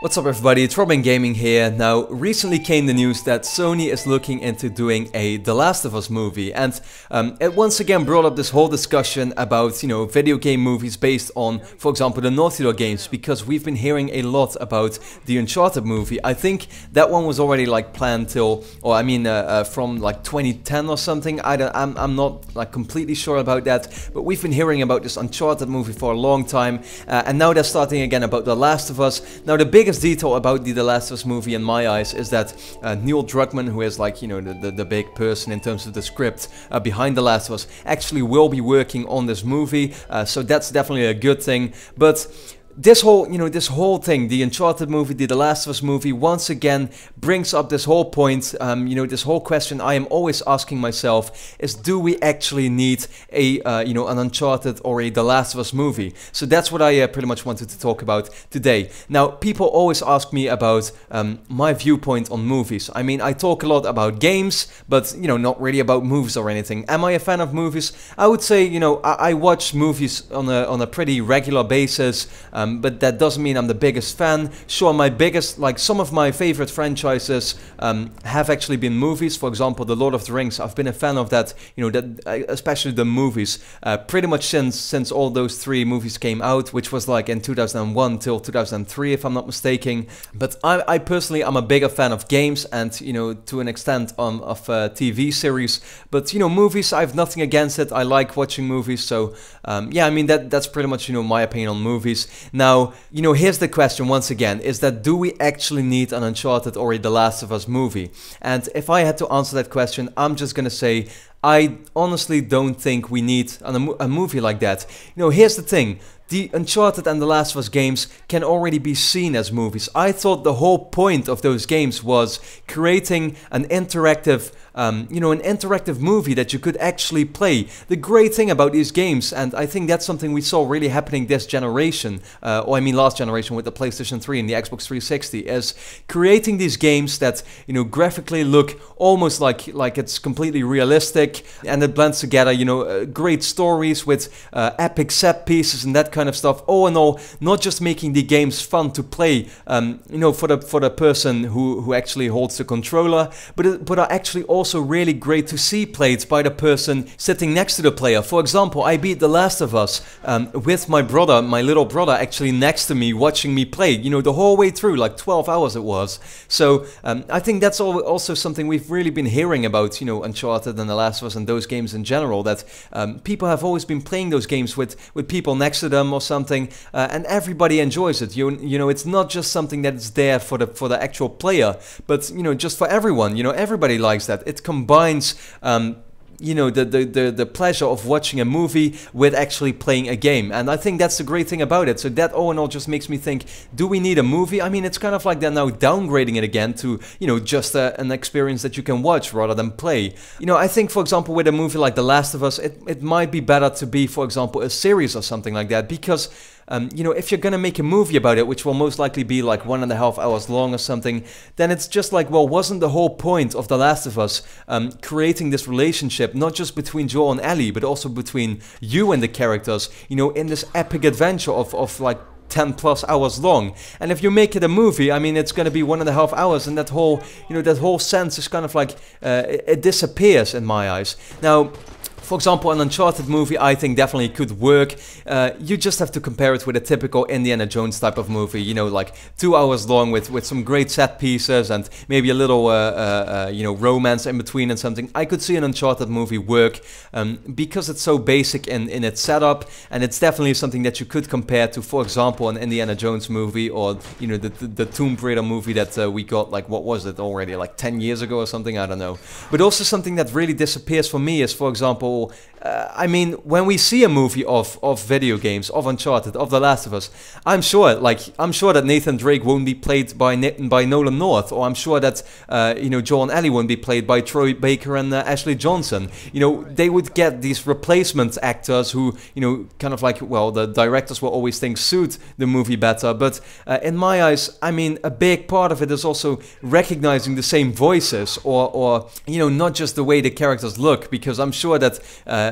What's up everybody, it's RobinGaming here. Now, recently came the news that Sony is looking into doing a The Last of Us movie, and it once again brought up this whole discussion about, video game movies based on, for example, the Naughty Dog games, because we've been hearing a lot about the Uncharted movie. I think that one was already planned till, from 2010 or something. I'm not completely sure about that, but we've been hearing about this Uncharted movie for a long time, and now they're starting again about The Last of Us. Now, the biggest detail about the Last of Us movie in my eyes is that Neil Druckmann, who is the big person in terms of the script behind The Last of Us, actually will be working on this movie, so that's definitely a good thing. But this whole thing, the Uncharted movie, the Last of Us movie, once again brings up this whole point, this whole question I am always asking myself is, do we actually need a, an Uncharted or a The Last of Us movie? So that's what I pretty much wanted to talk about today. Now, people always ask me about my viewpoint on movies. I mean, I talk a lot about games, but, not really about movies or anything. Am I a fan of movies? I would say, I watch movies on a pretty regular basis, but that doesn't mean I'm the biggest fan. Sure, some of my favorite franchises have actually been movies. For example, The Lord of the Rings. I've been a fan of that, especially the movies, pretty much since all those 3 movies came out, which was in 2001 till 2003, if I'm not mistaken. But I personally am a bigger fan of games and, to an extent of TV series. But, movies, I have nothing against it. I like watching movies. So, yeah, I mean, that's pretty much, my opinion on movies. Now, here's the question once again, is that do we actually need an Uncharted or a The Last of Us movie? And if I had to answer that question, I'm just gonna say, I honestly don't think we need a movie like that. Here's the thing. The Uncharted and The Last of Us games can already be seen as movies. I thought the whole point of those games was creating an interactive, an interactive movie that you could actually play. The great thing about these games, and I think that's something we saw really happening this generation, last generation with the PlayStation 3 and the Xbox 360, is creating these games that, graphically look almost like it's completely realistic, and it blends together, great stories with epic set pieces and that kind of stuff. All in all, not just making the games fun to play, for the person who actually holds the controller, but are actually also really great to see played by the person sitting next to the player. For example, I beat The Last of Us with my brother, my little brother, actually next to me watching me play, the whole way through, 12 hours it was. So I think that's also something we've really been hearing about, Uncharted and The Last of Us and those games in general, that people have always been playing those games with people next to them or something, and everybody enjoys it. It's not just something that's there for the actual player, but just for everyone. Everybody likes that. It combines the pleasure of watching a movie with actually playing a game, and I think that's the great thing about it. So that all in all just makes me think, do we need a movie? I mean, it's kind of like they're now downgrading it again to just an experience that you can watch rather than play. I think, for example, with a movie like The Last of Us, it might be better to be, for example, a series or something like that, because if you're gonna make a movie about it, which will most likely be 1.5 hours long or something, then it's just well, wasn't the whole point of The Last of Us creating this relationship, not just between Joel and Ellie, but also between you and the characters, in this epic adventure of 10+ hours long? And if you make it a movie, I mean, it's gonna be 1.5 hours, and that whole sense is kind of it disappears in my eyes. Now, for example, an Uncharted movie, I think definitely could work. You just have to compare it with a typical Indiana Jones type of movie, 2 hours long with some great set pieces and maybe a little, romance in between and something. I could see an Uncharted movie work because it's so basic in its setup, and it's definitely something that you could compare to, for example, an Indiana Jones movie, or, the Tomb Raider movie that we got, what was it already, 10 years ago or something, I don't know. But also something that really disappears for me is, for example, or I mean, when we see a movie of video games, of Uncharted, of The Last of Us, I'm sure that Nathan Drake won't be played by Nolan North, or I'm sure that you know, Joel and Ellie won't be played by Troy Baker and Ashley Johnson. You know, they would get these replacement actors who, you know, kind of like, well, the directors will always think suit the movie better, but in my eyes, I mean, a big part of it is also recognizing the same voices, or you know, not just the way the characters look, because I'm sure that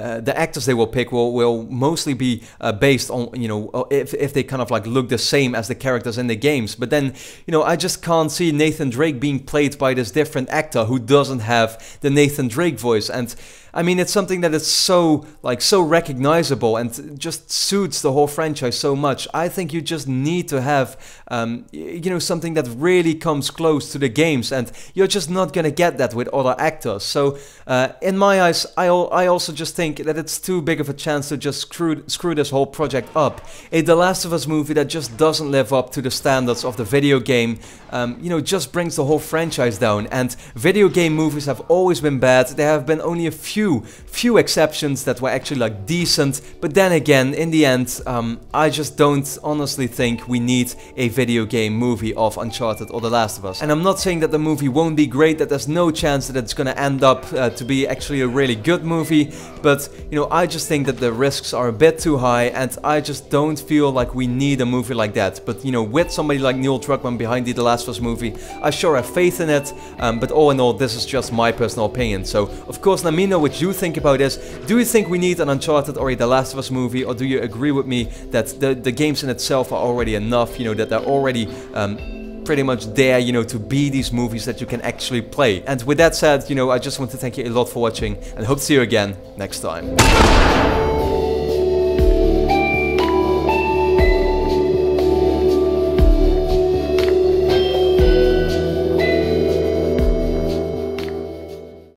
the actors they will pick will mostly be based on, you know, if they kind of like look the same as the characters in the games. But then, you know, I just can't see Nathan Drake being played by this different actor who doesn't have the Nathan Drake voice. And I mean, it's something that is so recognizable and just suits the whole franchise so much. I think you just need to have, you know, something that really comes close to the games, and you're just not gonna get that with other actors. So, in my eyes, I also just think that it's too big of a chance to just screw this whole project up. A The Last of Us movie that just doesn't live up to the standards of the video game, you know, just brings the whole franchise down. And video game movies have always been bad. There have been only a few exceptions that were actually like decent, but then again, in the end, I just don't honestly think we need a video game movie of Uncharted or The Last of Us. And I'm not saying that the movie won't be great, that there's no chance that it's gonna end up to be actually a really good movie, but you know, I just think that the risks are a bit too high, and I just don't feel like we need a movie like that. But you know, with somebody like Neil Druckmann behind the Last of Us movie, I sure have faith in it, but all in all, this is just my personal opinion. So of course, let me know what you think about this. Do you think we need an Uncharted or a The Last of Us movie, or do you agree with me that the games in itself are already enough, you know, that they're already pretty much there, you know, to be these movies that you can actually play? And with that said, you know, I just want to thank you a lot for watching, and hope to see you again next time.